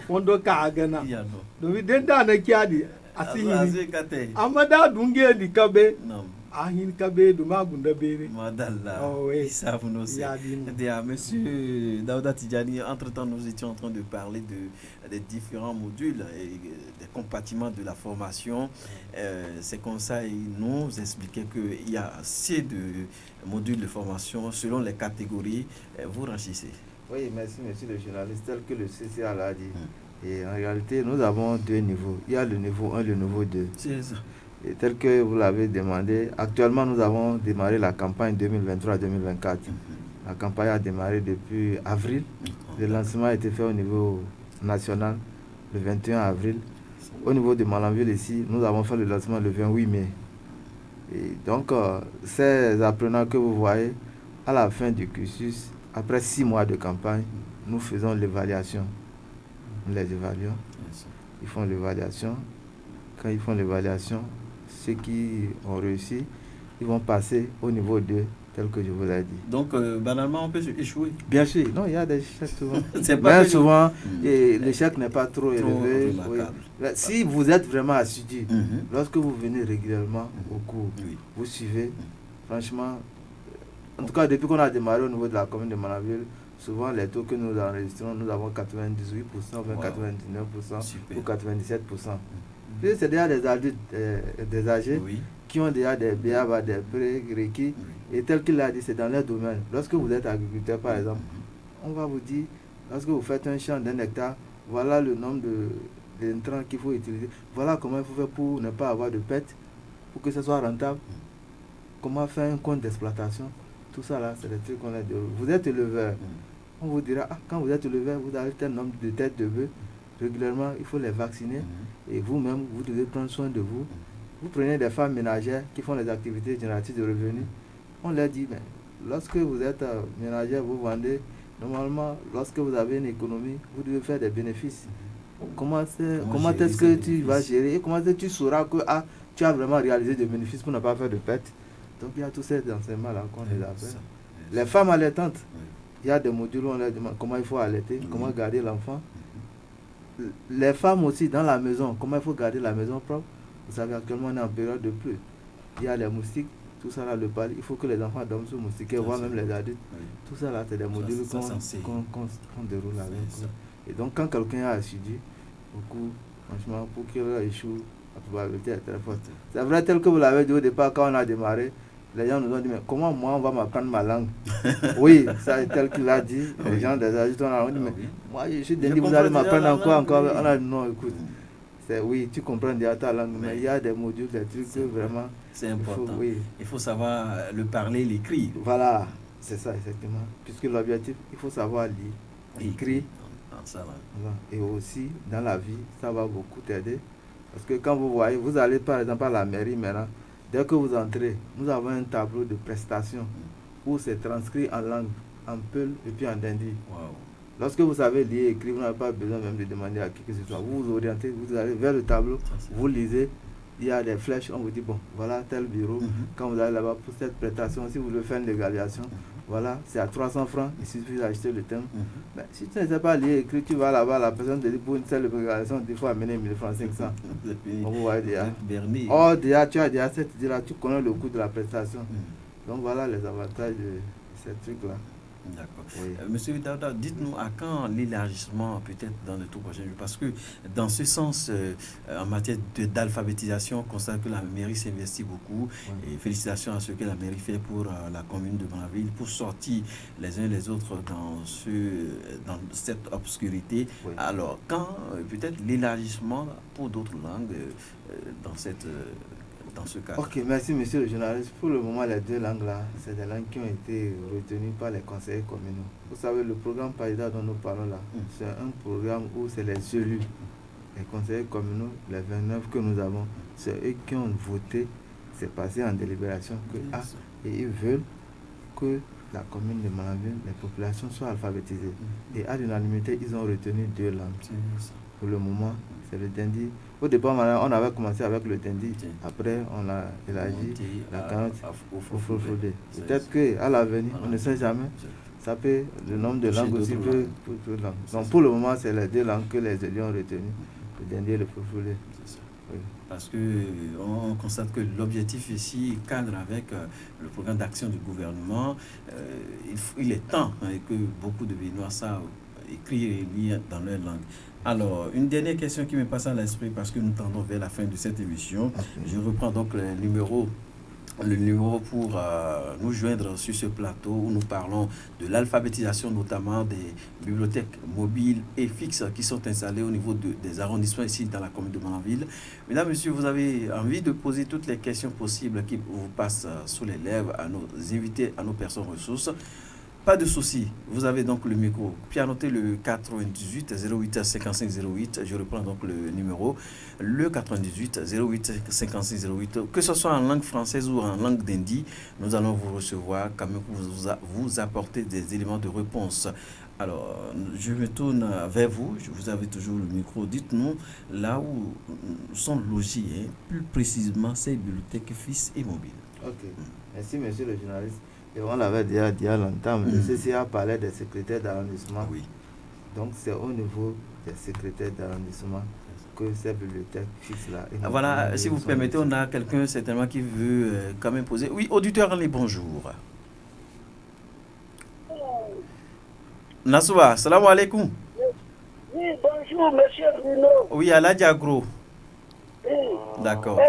C: fondo ka agana
A: yano
C: do den da na kiadi asihi
A: azekate
C: amada dunge di kabe
A: nam
C: ahin kabe do ma gunda bere
A: madalla
C: Oh, oui.
A: ça vous nous
C: Ya dino.
A: monsieur Daouda Tidjani, entre-temps nous étions en train de parler des différents modules et des compartiments de la formation. C'est comme ça il nous expliquait qu'il y a assez de modules de formation selon les catégories. Vous renchissez.
B: Oui, merci, monsieur le journaliste. Tel que le CCA l'a dit. Et en réalité, nous avons deux niveaux. Il y a le niveau 1 et le niveau 2.
A: C'est ça.
B: Et tel que vous l'avez demandé, actuellement, nous avons démarré la campagne 2023-2024. La campagne a démarré depuis avril. Le lancement a été fait au niveau national le 21 avril. Au niveau de Malanville ici, nous avons fait le lancement le 28 mai. Et donc, ces apprenants que vous voyez, à la fin du cursus, après 6 mois de campagne, nous faisons l'évaluation. Nous les évaluons. Ils font l'évaluation. Quand ils font l'évaluation, ceux qui ont réussi, ils vont passer au niveau 2, tel que je vous l'ai dit.
A: Donc, banalement, on peut échouer.
B: Bien sûr, non, il y a des échecs souvent.
A: C'est pas
B: Mais
A: que-
B: souvent, et l'échec n'est pas trop élevé.
A: remarquable.
B: Oui. Si vous êtes vraiment assidu,
A: Mhm.
B: lorsque vous venez régulièrement au cours,
A: Oui.
B: vous suivez, franchement, en tout cas, depuis qu'on a démarré au niveau de la commune de Malanville, souvent les taux que nous enregistrons, nous avons 98%, même
A: Wow.
B: 99%
A: Super.
B: ou 97%. Puis c'est déjà des adultes, des âgés,
A: Oui.
B: qui ont déjà des BABA, des prérequis, et tel qu'il l'a dit, c'est dans leur domaine. Lorsque vous êtes agriculteur, par exemple, on va vous dire, lorsque vous faites un champ d'1 hectare, voilà le nombre d'intrants qu'il faut utiliser. Voilà comment il faut faire pour ne pas avoir de pertes, pour que ce soit rentable. Comment faire un compte d'exploitation. Tout ça là, c'est des trucs qu'on a dit. Vous êtes éleveur. On vous dira, quand vous êtes éleveur, vous avez tel nombre de têtes de bœufs. Régulièrement, il faut les vacciner. Et vous-même, vous devez prendre soin de vous. Vous prenez des femmes ménagères qui font les activités génératrices de revenus. On leur dit, mais lorsque vous êtes ménagère, vous vendez. Normalement, lorsque vous avez une économie, vous devez faire des bénéfices. Comment est-ce que tu vas gérer et comment est-ce que tu sauras que tu as vraiment réalisé des bénéfices pour ne pas faire de pertes. Donc il y a tous ces enseignements-là qu'on les appelle. Les femmes allaitantes, il y a des modules où on leur demande comment il faut allaiter, comment garder l'enfant. Les femmes aussi dans la maison, comment il faut garder la maison propre. Vous savez, actuellement on est en période de pluie. Il y a les moustiques, tout ça là, le pali. Il faut que les enfants dorment sous moustiquaires, voire même les adultes. Tout ça là, c'est des modules qu'on déroule avec. Et donc quand quelqu'un a assidu, beaucoup, franchement, pour qu'il échoue, la probabilité est très forte. C'est vrai, tel que vous l'avez dit au départ, quand on a démarré, les gens nous ont dit, mais comment moi on va m'apprendre ma langue? Oui, ça est tel qu'il a dit. Les gens des adultes ont dit, mais moi je suis Dendi, vous allez m'apprendre encore. On a dit, non, écoute. Oui, tu comprends déjà ta langue, mais il y a des modules, des trucs que vraiment...
A: C'est important. Il faut savoir le parler, l'écrire.
B: Voilà, c'est ça, exactement. Puisque l'objectif, il faut savoir lire, écrire. Et aussi, dans la vie, ça va beaucoup t'aider. Parce que quand vous voyez, vous allez par exemple à la mairie maintenant, dès que vous entrez, nous avons un tableau de prestations où c'est transcrit en langue, en Peul et puis en Dendi.
A: Wow.
B: Lorsque vous savez lire et écrire, vous n'avez pas besoin même de demander à qui que ce soit. Vous vous orientez, vous allez vers le tableau, vous lisez, il y a des flèches, on vous dit, bon, voilà tel bureau. Quand vous allez là-bas pour cette prestation, si vous voulez faire une légalisation, voilà, c'est à 300 francs, il suffit d'acheter le thème. Mais si tu ne sais pas lire et écrire, tu vas là-bas, la personne te dit, pour une seule légalisation, il faut amener 1000 francs 500. On vous voit déjà. Oh, déjà, tu as déjà cette idée-là, tu connais le coût de la prestation. Donc voilà les avantages de ces trucs-là.
A: D'accord. Oui. Monsieur Daouda, dites-nous à quand l'élargissement peut-être dans le tout prochain jour? Parce que dans ce sens, en matière d'alphabétisation, on constate que la mairie s'investit beaucoup. Et félicitations à ce que la mairie fait pour la commune de Manaville, pour sortir les uns les autres dans cette obscurité. Alors, quand peut-être l'élargissement pour d'autres langues dans ce cas?
B: Ok, merci monsieur le journaliste. Pour le moment, les deux langues-là, c'est des langues qui ont été retenues par les conseillers communaux. Vous savez, le programme PAIDA dont nous parlons là, c'est un programme où c'est les élus, les conseillers communaux, les 29 que nous avons, c'est eux qui ont voté, c'est passé en délibération et ils veulent que la commune de Manaville, les populations soient alphabétisées. Et à l'unanimité, ils ont retenu deux langues. Pour le moment, c'est le Dendi. Au départ, on avait commencé avec le Dendi. Après, on a élargi la carte au Fulfulde. Peut-être qu'à l'avenir, on ne sait jamais. Ça peut, le nombre de langues aussi peut. Donc pour le moment, c'est les deux langues que les élus ont retenues, le Dendi et le Fulfulde.
A: Oui. Parce qu'on constate que l'objectif ici cadre avec le programme d'action du gouvernement. Il est temps que beaucoup de Béninois savent écrire et lire dans leur langue. Alors, une dernière question qui me passe à l'esprit parce que nous tendons vers la fin de cette émission. Je reprends donc le numéro pour nous joindre sur ce plateau où nous parlons de l'alphabétisation, notamment des bibliothèques mobiles et fixes qui sont installées au niveau des arrondissements ici dans la commune de Manaville. Mesdames, Messieurs, vous avez envie de poser toutes les questions possibles qui vous passent sous les lèvres à nos invités, à nos personnes ressources. Pas de souci, vous avez donc le micro. Puis annotez le 98 08 55 08. Je reprends donc le numéro. Le 98 08 55 08. Que ce soit en langue française ou en langue d'Indi, nous allons vous recevoir quand même pour vous apporter des éléments de réponse. Alors, je me tourne vers vous. Vous avez toujours le micro. Dites-nous là où sont logées, plus précisément, ces bibliothèques fixes et mobiles.
B: Ok, merci monsieur le journaliste. Et on l'avait déjà dit à longtemps, le CCA parlait des secrétaires d'arrondissement. Oui. Donc c'est au niveau des secrétaires d'arrondissement que ces bibliothèques fixes-là...
A: Voilà, si vous permettez, on a quelqu'un certainement qui veut quand même poser... Oui, auditeur, allez, bonjour. Nassoua, salam alaikum.
D: Oui, bonjour, monsieur Bruno.
A: Oui, Aladji Agro.
D: Oui.
A: D'accord.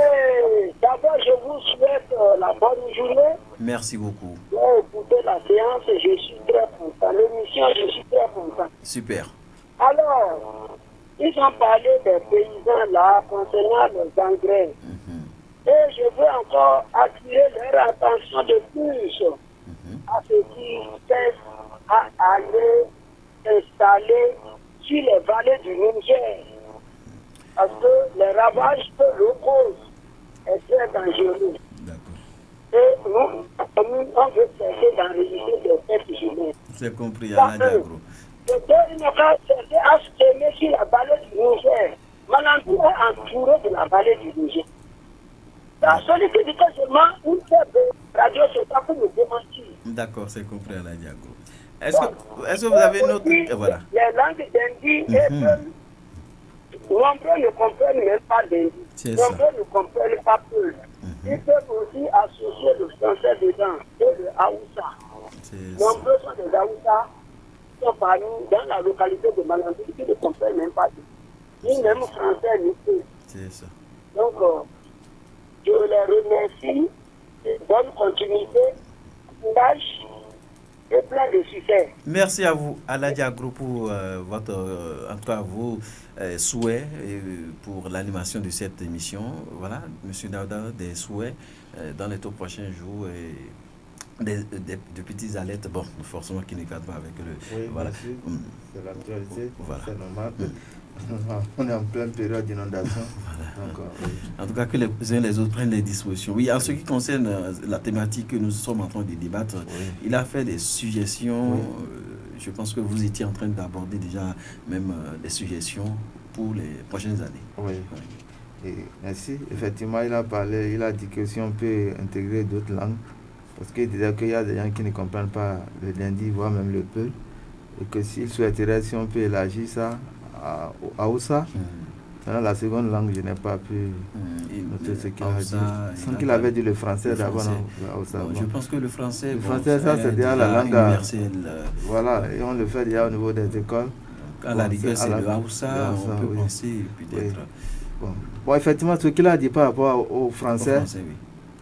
D: D'abord, je vous souhaite la bonne journée.
A: Merci beaucoup.
D: J'ai écouté la séance et je suis très content. L'émission, je suis très content.
A: Super.
D: Alors, ils ont parlé des paysans là concernant les engrais. Et je veux encore attirer leur attention de plus à ce qui peuvent aller installer sur les vallées du Niger. Parce que les ravages que l'eau cause est très dangereux. Et nous, on veut cesser d'enregistrer des têtes humaines.
A: C'est compris, Aladji Agro.
D: Il n'a pas cessé à se temer sur la vallée du Niger. Manantou est entouré de la vallée du Niger. La seule qui dit que seulement une faible radio, c'est pas pour nous démentir.
A: D'accord, c'est compris, Aladji Agro. Est-ce que vous avez une autre... Voilà.
D: Les langues d'Indi et nombreux ne comprennent même pas d'Indi. Nombreux ne comprennent pas peu. Ils peuvent aussi associer le français dedans et le Haoussa. Nombreux sont des Haoussa qui sont parmi dans la localité de Manantou qui ne comprennent même pas ni même français ni peu.
A: C'est ça.
D: Donc, je les remercie bonne continuité, courage et plein de succès.
A: Merci à vous, Aladji Agro, pour votre, en tout cas, vos souhaits pour l'animation de cette émission. Voilà, M. Daouda, des souhaits dans les tout prochains jours et de petites alertes, bon, forcément qui ne cadrent pas avec le...
B: Oui,
A: voilà.
B: C'est l'actualité,
A: voilà.
B: C'est normal. On est en pleine période d'inondation.
A: Voilà.
B: Donc, oui.
A: En tout cas, que les uns et les autres prennent les dispositions. Oui, en ce qui concerne la thématique que nous sommes en train de débattre, il a fait des suggestions. Je pense que vous étiez en train d'aborder déjà même des suggestions pour les prochaines années.
B: Oui. Et merci. Effectivement, il a parlé, il a dit que si on peut intégrer d'autres langues, parce qu'il disait qu'il y a des gens qui ne comprennent pas le dindi, voire même le peul, et que s'il souhaiterait, si on peut élargir ça à Hausa, la seconde langue, je n'ai pas pu noter ce qu'il a dit. Sans qu'il avait dit le français d'abord.
A: Je pense que le français,
B: ça c'est déjà la langue
A: universelle.
B: Voilà, et on le fait déjà au niveau des écoles.
A: À la rigueur, c'est le Hausa, on peut penser peut-être.
B: Bon, effectivement, ce qu'il a dit par rapport au français,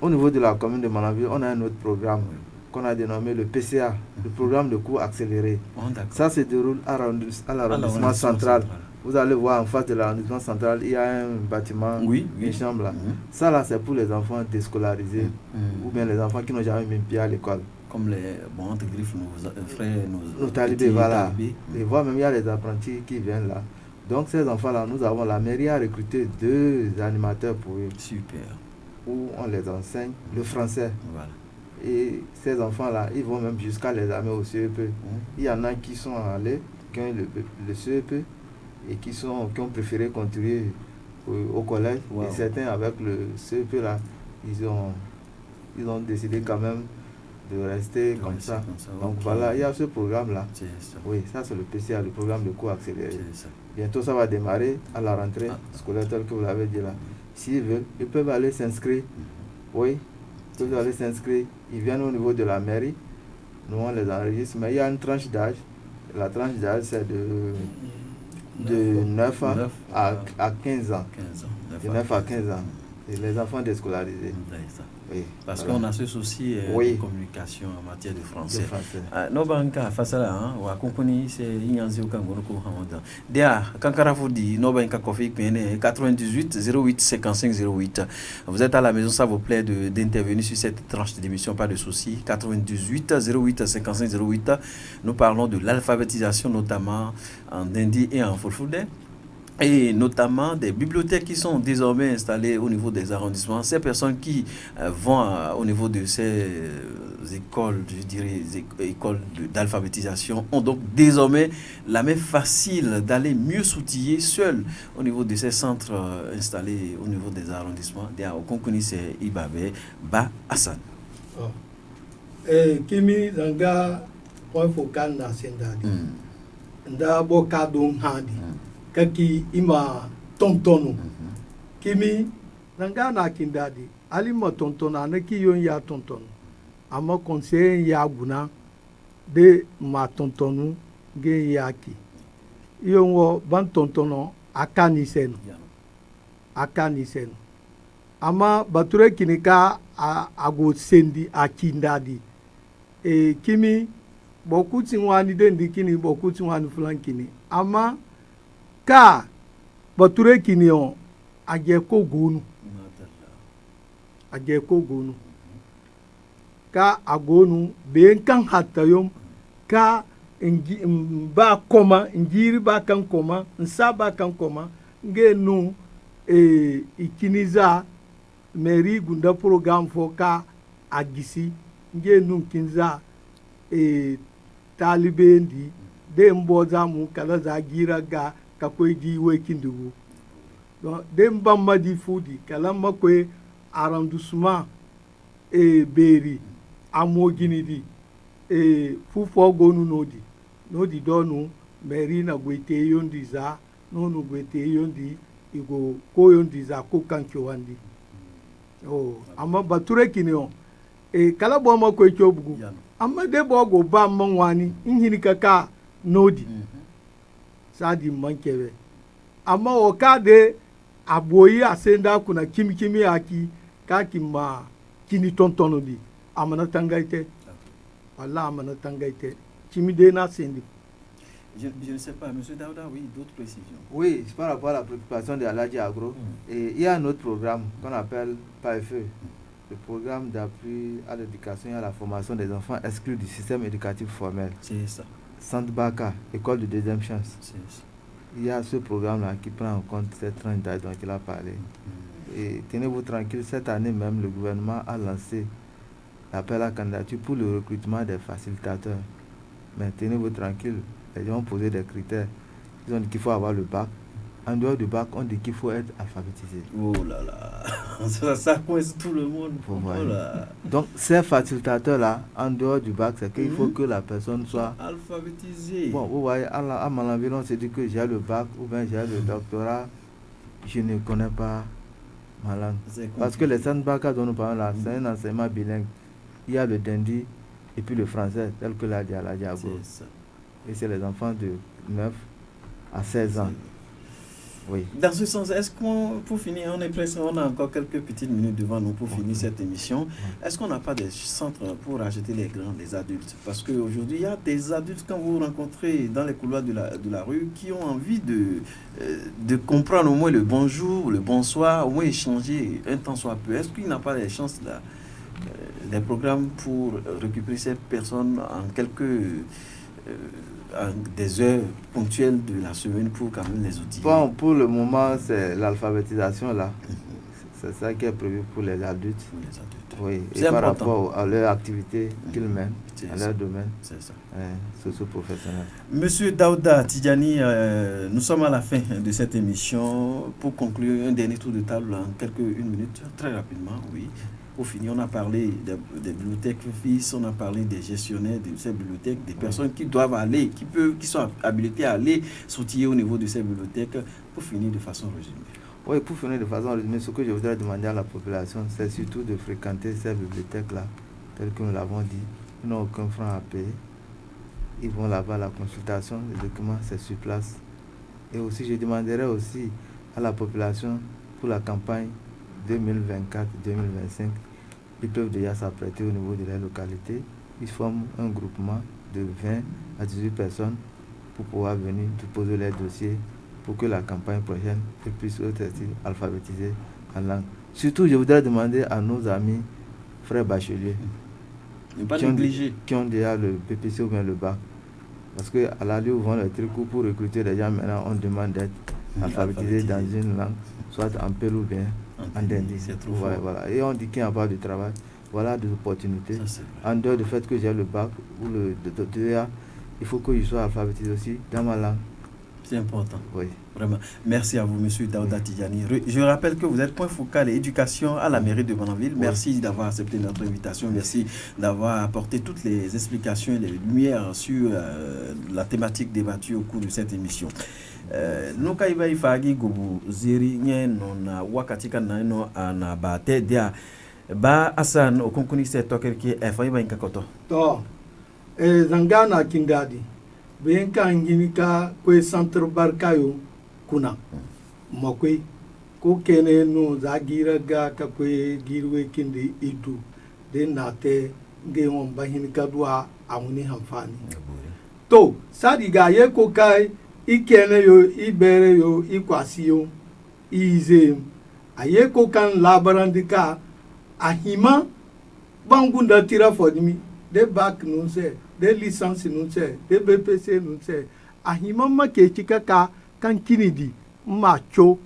B: au niveau de la commune de Malanville, on a un autre programme qu'on a dénommé le PCA, le programme de cours accéléré. Ça se déroule à l'arrondissement central. Vous allez voir en face de l'arrondissement central, il y a un bâtiment, une chambre là. Ça là, c'est pour les enfants déscolarisés ou bien les enfants qui n'ont jamais mis pied à l'école.
A: Comme les entre griffes, nos frères,
B: nos talibés, voilà. Et voir même, il y a les apprentis qui viennent là. Donc ces enfants-là, nous avons, la mairie a recruté 2 animateurs pour eux.
A: Super.
B: Où on les enseigne le français.
A: Voilà.
B: Et ces enfants-là, ils vont même jusqu'à les amener au CEP. Il y en a qui sont allés, qui ont le CEP, et qui ont préféré continuer au collège. Et certains, avec le CEP, là, ils ont décidé quand même de rester comme ça. Donc voilà, il y a ce programme-là. Oui, ça c'est le PCA, le programme de cours accéléré. Bientôt, ça va démarrer à la rentrée scolaire, telle que vous l'avez dit là. S'ils veulent, ils peuvent aller s'inscrire. Oui, ils peuvent aller s'inscrire. Ils viennent au niveau de la mairie. Nous, on les enregistre. Mais il y a une tranche d'âge. La tranche d'âge, c'est de 9 à 15 ans. De 9 à 15 ans. Et les enfants déscolarisés.
A: Oui, parce qu'on a ce souci de communication en matière de français. No banka fasala wa compagnie c'est inyanzi ukangono ko hamada. Dia kankara fodi no banka kofi pene 98 08 55 08. Vous êtes à la maison, ça vous plaît d'intervenir sur cette tranche d'émission, pas de souci. 98 08 55 08. Nous parlons de l'alphabétisation notamment en dindi et en fulfulde. Et notamment des bibliothèques qui sont désormais installées au niveau des arrondissements. Ces personnes qui vont au niveau de ces écoles, je dirais, écoles d'alphabétisation, ont donc désormais la main facile d'aller mieux s'outiller seuls au niveau de ces centres installés au niveau des arrondissements. Au Konkoni, c'est Ibabe Ba Hassan.
C: Kimi Zanga, point focal na sendadi. Nda boka dong hadi. Kaki ima tontonu kimi nanga na kindadi alima tontona na ki yon ya tontonu ama conseil ya guna de ma tontonu ge yaki yon wo ban tontono akani senu ama bature kinika ago sendi akindadi kimi bokuti wani dendi kini bokuti wani flankini ama ka bature kinion ageko gonu ka agonu ben kan hatayom ka ba koma ngiri ba kan koma nsaba kan koma ngenu ikiniza meri gunda program fo ka agisi ngenu kinza talibendi de mboza mu kala za gira ga kakwe di wekin dugu donc dem bamba di fudi kala makwe arrondissement beri amogini di fufo gonu nodi donu meri na gwete yondi za nonu gwete yondi igo ko yondi za ko kancho wandi ama bature kinio kala bo makwe chobugu ama de bo go ba manwani inhini kaka nodi sadi mankebe ama okade aboyi asenda kuna kimi aki kaki ma kini tontono di amana tangaite Allah amana tangaite chimide na sendi.
A: Je ne sais pas, M. Daouda, oui, d'autres précisions.
B: Oui, par rapport à la préoccupation de Aladji Agro, et il y a un autre programme qu'on appelle PAFE, le programme d'appui à l'éducation et à la formation des enfants exclus du système éducatif formel.
A: C'est ça.
B: Centre Baka, école de deuxième chance.
A: C'est ça.
B: Il y a ce programme-là qui prend en compte cette tranche d'âge dont il a parlé. Et tenez-vous tranquille, cette année même, le gouvernement a lancé l'appel à candidature pour le recrutement des facilitateurs. Mais tenez-vous tranquille, les gens ont posé des critères. Ils ont dit qu'il faut avoir le bac. En dehors du bac, on dit qu'il faut être alphabétisé.
A: Oh là là, ça coince tout le monde.
B: Oh là. Donc, ces facilitateurs-là, en dehors du bac, c'est qu'il faut que la personne soit
A: alphabétisée.
B: Bon, vous voyez, à Malanville, on se dit que j'ai le bac ou bien j'ai le doctorat. Je ne connais pas ma langue. Parce que les centres Baka dont nous parlons là, c'est un enseignement bilingue. Il y a le dindi et puis le français, tel que l'a dit Aladji Agro. Et c'est les enfants de 9 à 16 ans. Oui.
A: Dans ce sens, est-ce qu'on, pour finir, on est presque, on a encore quelques petites minutes devant nous pour finir cette émission. Est-ce qu'on n'a pas des centres pour acheter les grands, les adultes? Parce qu'aujourd'hui, il y a des adultes, quand vous rencontrez dans les couloirs de la rue, qui ont envie de comprendre au moins le bonjour, le bonsoir, au moins échanger un temps soit peu. Est-ce qu'il n'a pas des chances là, des programmes pour récupérer ces personnes en quelques des heures ponctuelles de la semaine pour quand même les outils?
B: Bon, pour le moment, c'est l'alphabétisation là. C'est ça qui est prévu pour les adultes.
A: Pour les adultes.
B: Oui, et
A: c'est
B: par
A: important.
B: rapport à leur activité qu'ils mènent, à leur domaine socio-professionnel.
A: Monsieur Daouda Tidjani, nous sommes à la fin de cette émission. Pour conclure, un dernier tour de table en une minute, très rapidement, oui. Pour finir, on a parlé des bibliothèques FIS, on a parlé des gestionnaires de ces bibliothèques, des personnes qui doivent aller, qui sont habilitées à aller s'outiller au niveau de ces bibliothèques. Pour finir de façon résumée.
B: Oui, pour finir de façon résumée, ce que je voudrais demander à la population, c'est surtout de fréquenter ces bibliothèques-là, telles que nous l'avons dit. Ils n'ont aucun franc à payer. Ils vont là-bas, la consultation, les documents, c'est sur place. Et aussi, je demanderai aussi à la population pour la campagne 2024-2025, ils peuvent déjà s'apprêter au niveau de la localité. Ils forment un groupement de 20 à 18 personnes pour pouvoir venir déposer leurs dossiers pour que la campagne prochaine puisse être alphabétisée en langue. Surtout, je voudrais demander à nos amis, frères bacheliers, qui ont déjà le PPC ou bien le bac. Parce qu'à l'allée où vont les trucs pour recruter des gens, maintenant on demande d'être alphabétisé dans une langue, soit en Pélou ou bien en Dindi. Voilà. Et on dit qu'il n'y a pas de travail. Voilà des opportunités. En dehors du fait que j'ai le bac ou le doctorat, il faut que je sois alphabétisé aussi dans ma langue.
A: C'est important.
B: Oui.
A: Vraiment. Merci à vous, monsieur Daouda Tidjani. Je rappelle que vous êtes point focal et éducation à la mairie de Malanville. Merci d'avoir accepté notre invitation. Merci d'avoir apporté toutes les explications et les lumières sur la thématique débattue au cours de cette émission. Nous kaiba ifagi gubu ziri nye nona wakati kana no anabate dia ba asan okunkuni se tokerki efa iba inkakoto
C: to zangana kindadi benka nginika kwe centre barkayo kuna mokwe ko kene no zagira ga ka kwe girwe kindi idu de nate nge on bahinika dua amuni hamfani to sadi ga ye ko kai ikene yo ibere yo ikwasi yo ize aye ko kan labarandika ahima bangunda tira fodimi de bac nun se de licence nun se de BPC nun se ahima make chika ka kan kinidi macho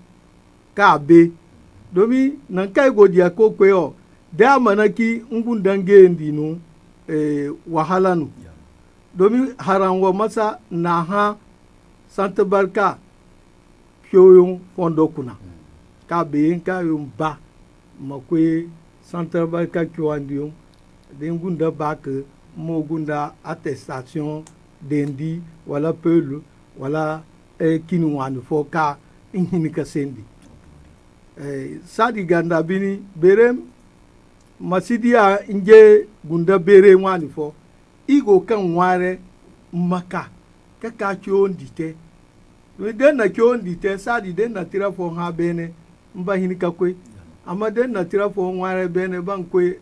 C: ka be domi nan kai godia ko kweo de amanaki ngundange ndinu wahala nu domi haranwa masa na ha Sante Barka kyoyon fondo kuna ka beyin ka yon ba makwe Sante Barka kyoandiyon den gunda bak mo gunda attestation dendi wala pelu wala kinwanu fo ka inhinika sendi sadi ganda bini berem masidia inje gunda bere wani fo igo kan ware maka kaka kyon dite den na kyon dite sadi den na tira fo ha bene mba hinika kwe ama den na tira fo ware bene ban kwe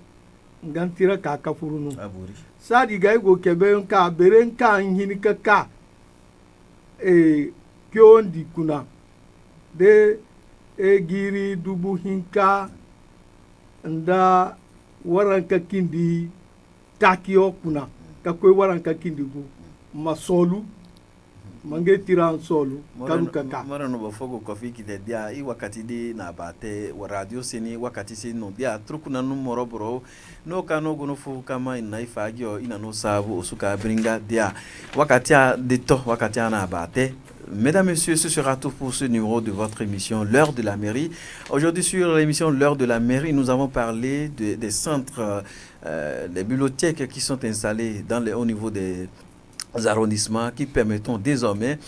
C: ngantira ka kafurunu
A: aburi
C: sadi ga go kebe nka bere nka nhini ka kyondi kuna de giri dubu hinka nda waranka kindi takio kuna kakwe waranka kindi gu masolu mange tiran solu karu kaka
A: mara no bafogo kofi kite dia I wakati di na bate wa radio seni wakati seni no dia trukuna no moroboro no kano gono fu kama ina ifagio ina no sabu osuka bringa dia wakati a de to wakati na bate. Mesdames, Messieurs, ce sera tout pour ce numéro de votre émission L'heure de la mairie. Aujourd'hui sur l'émission L'heure de la mairie, nous avons parlé des centres, des bibliothèques qui sont installées au niveau des arrondissements qui permettront désormais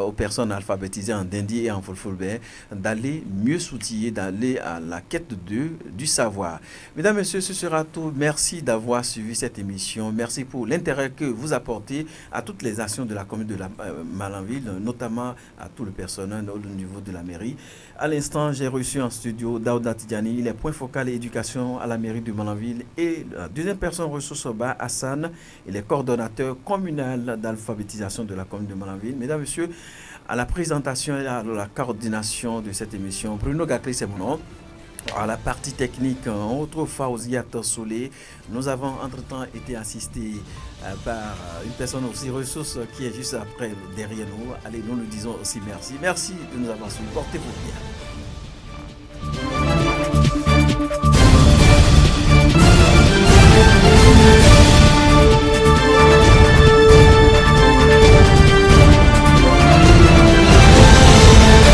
A: aux personnes alphabétisées en Dindi et en Fulfulde d'aller mieux s'outiller, d'aller à la quête du savoir. Mesdames, Messieurs, ce sera tout. Merci d'avoir suivi cette émission. Merci pour l'intérêt que vous apportez à toutes les actions de la commune de la Malanville, notamment à tout le personnel au niveau de la mairie. À l'instant, j'ai reçu en studio Daouda Tidjani, il est point focal et éducation à la mairie de Malanville, et la deuxième personne ressource bas, Hassan, il est coordonnateur communal d'alphabétisation de la commune de Malanville. Mesdames, Messieurs, à la présentation et à la coordination de cette émission, Bruno Gakli, c'est mon nom. À la partie technique, on retrouve Faouziat Solé. Nous avons entre-temps été assistés par une personne aussi ressource qui est juste après, derrière nous. Allez, nous nous disons aussi merci. Merci de nous avoir suivis. Portez-vous bien.